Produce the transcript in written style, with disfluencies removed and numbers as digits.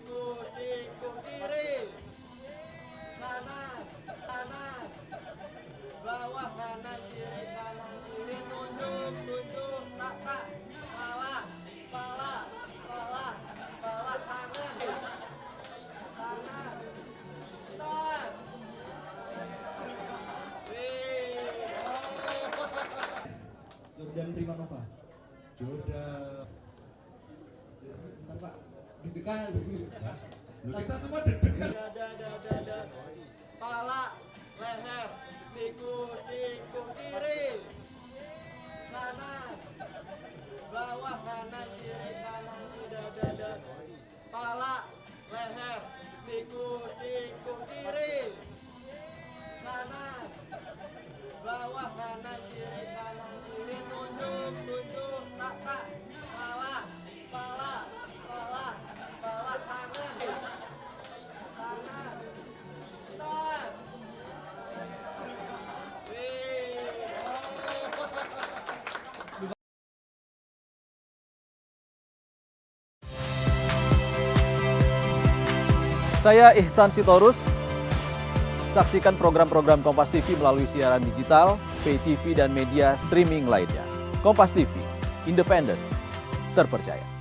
siku kiri, kanan, kanan, bawah kanan kiri, tunjuk, tak, pala, tangan, stop. Jordan Primanova. Jordan. Bentar Pak, deg-degan. Kita semua deg-degan. Dada, pala, leher, siku kiri, kanan, bawah kanan kiri, dada, pala, leher, siku kiri, kanan, bawah kanan kiri, tunjuk, tak, pala, tangan, stop. Saya Ihsan Sitorus. Saksikan program-program Kompas TV melalui siaran digital, pay TV, dan media streaming lainnya. Kompas TV, independen, terpercaya.